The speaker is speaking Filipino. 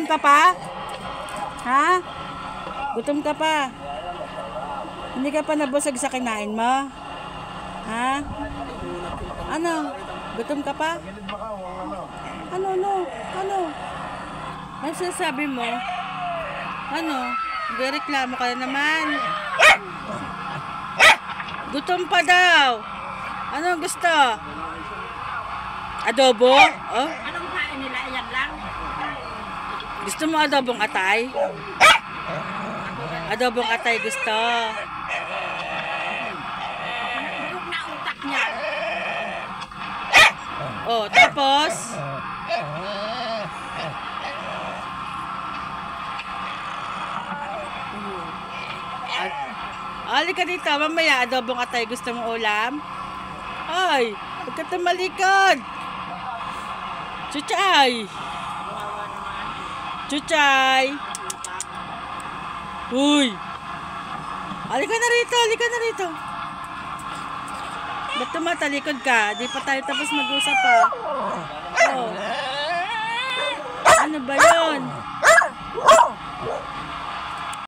Gutom ka pa? Ha? Gutom ka pa? Hindi ka pa nabusog sa kinain mo? Ha? Ano? Gutom ka pa? Ano? Ano sinasabi mo? Ano? Nagreklamo ka na naman. Gutom pa daw. Ano gusto? Adobo? Oh? Anong kain nila? Ayan lang? Gusto mo adobong atay? Adobong atay gusto. Yung na utak niya. Oh, tapos? Halika dito, mamaya adobong atay gusto mong ulam? Ay, huwag ka tumalikod. Chuchay! Chuchay! Uy! Halika na rito, halika na rito. Ba't tumatalikod ka? Di pa tayo tapos mag-usap pa. Oh. Ano ba yun?